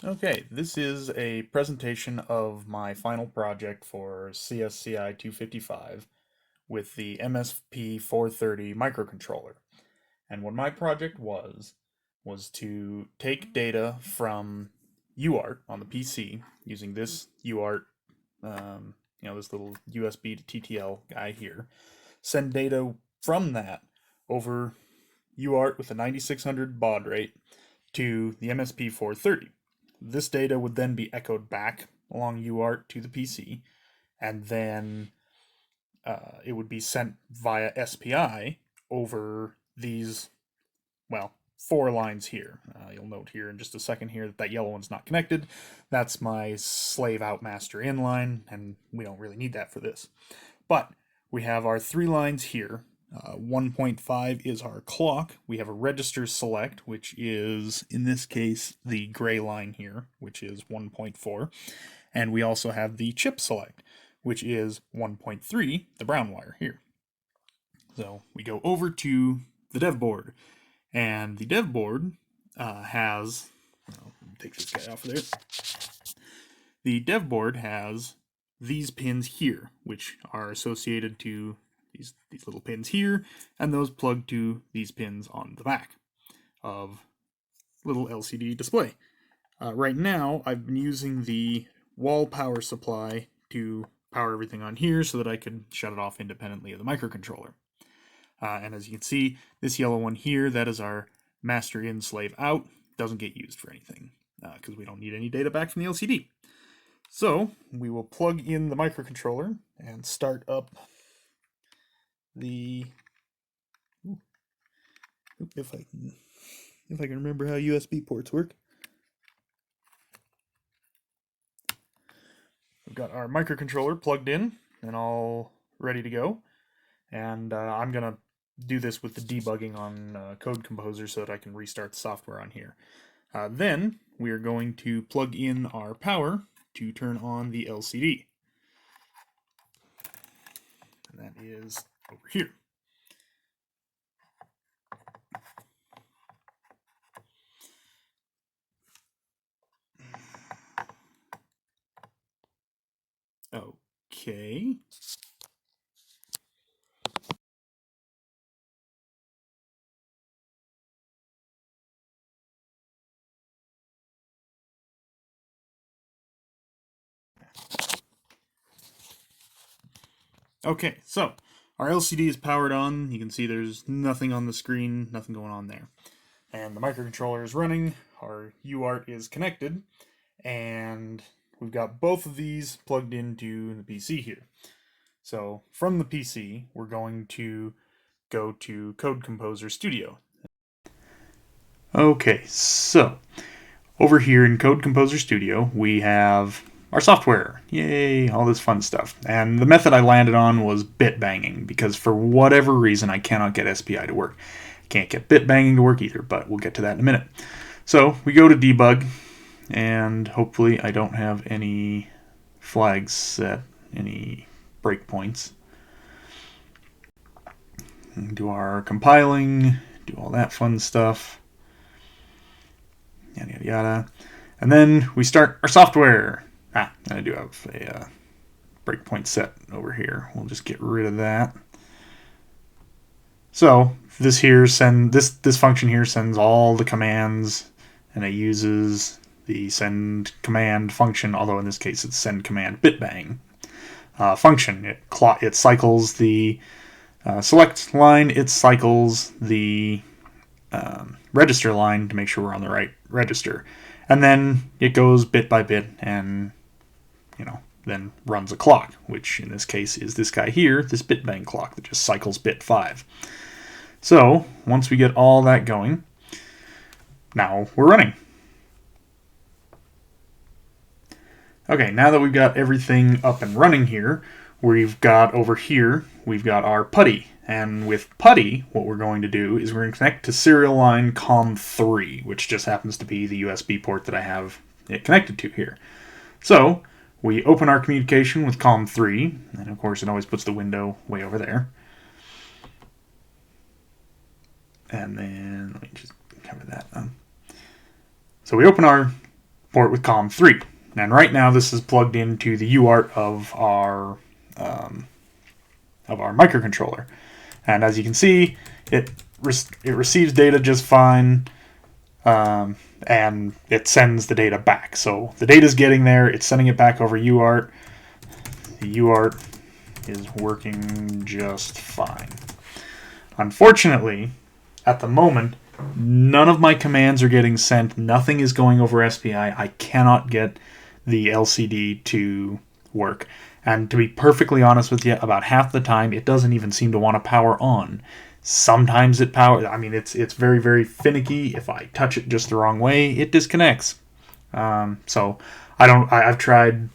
Okay, this is a presentation of my final project for CSCI 255 with the MSP 430 microcontroller. And what my project was to take data from UART on the PC using this UART, this little USB to TTL guy here, send data from that over UART with a 9600 baud rate to the MSP 430. This data would then be echoed back along UART to the PC, and then it would be sent via SPI over these, well, four lines here. You'll note here in just a second here that yellow one's not connected. That's my slave out master in line, and we don't really need that for this. But we have our three lines here. 1.5 is our clock. We have a register select, which is, in this case, the gray line here, which is 1.4. And we also have the chip select, which is 1.3, the brown wire here. So we go over to the dev board, and the dev board has, take this guy off of there. The dev board has these pins here, which are associated to these little pins here, and those plug to these pins on the back of little LCD display. Right now, I've been using the wall power supply to power everything on here so that I could shut it off independently of the microcontroller. And as you can see, this yellow one here, that is our master in, slave out. Doesn't get used for anything because we don't need any data back from the LCD. So we will plug in the microcontroller and start up the, if I can remember how USB ports work. We've got our microcontroller plugged in and all ready to go. And I'm going to do this with the debugging on Code Composer so that I can restart the software on here. Then we are going to plug in our power to turn on the LCD. And that is over here. Okay. Okay, so our LCD is powered on. You can see there's nothing on the screen, nothing going on there. And the microcontroller is running. Our UART is connected. And we've got both of these plugged into the PC here. So from the PC, we're going to go to Code Composer Studio. Okay, so over here in Code Composer Studio, we have our software. Yay, all this fun stuff. And the method I landed on was bit banging, because for whatever reason I cannot get SPI to work. Can't get bit banging to work either, but we'll get to that in a minute. So we go to debug, and hopefully I don't have any flags set, any breakpoints. Do our compiling, do all that fun stuff. Yada, yada, yada. And then we start our software. I do have a breakpoint set over here. We'll just get rid of that. So this function here sends all the commands, and it uses the send command function, although in this case it's send command bitbang function. It cycles the select line, it cycles the register line to make sure we're on the right register. And then it goes bit by bit and, then runs a clock, which in this case is this guy here, this bitbang clock that just cycles bit 5. So once we get all that going, now we're running. Okay, now that we've got everything up and running here, we've got over here, we've got our PuTTY. And with PuTTY, what we're going to do is we're going to connect to serial line COM3, which just happens to be the USB port that I have it connected to here. So we open our communication with COM3, and of course it always puts the window way over there. And then let me just cover that. So we open our port with COM3. And right now this is plugged into the UART of our microcontroller. And as you can see, it receives data just fine, and it sends the data back. So the data is getting there, it's sending it back over UART. The UART is working just fine. Unfortunately, at the moment, none of my commands are getting sent. Nothing is going over SPI. I cannot get the LCD to work. And to be perfectly honest with you, about half the time, it doesn't even seem to want to power on. Sometimes it powers. I mean, it's very, very finicky. If I touch it just the wrong way, it disconnects. So I've tried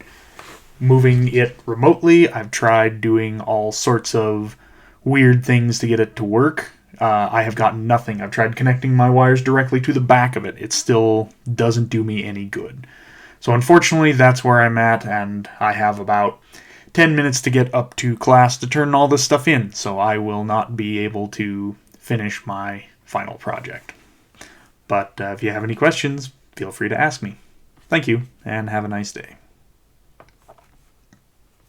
moving it remotely. I've tried doing all sorts of weird things to get it to work. I have gotten nothing. I've tried connecting my wires directly to the back of it. It still doesn't do me any good. So unfortunately, that's where I'm at, and I have about 10 minutes to get up to class to turn all this stuff in, so I will not be able to finish my final project. But if you have any questions, feel free to ask me. Thank you, and have a nice day.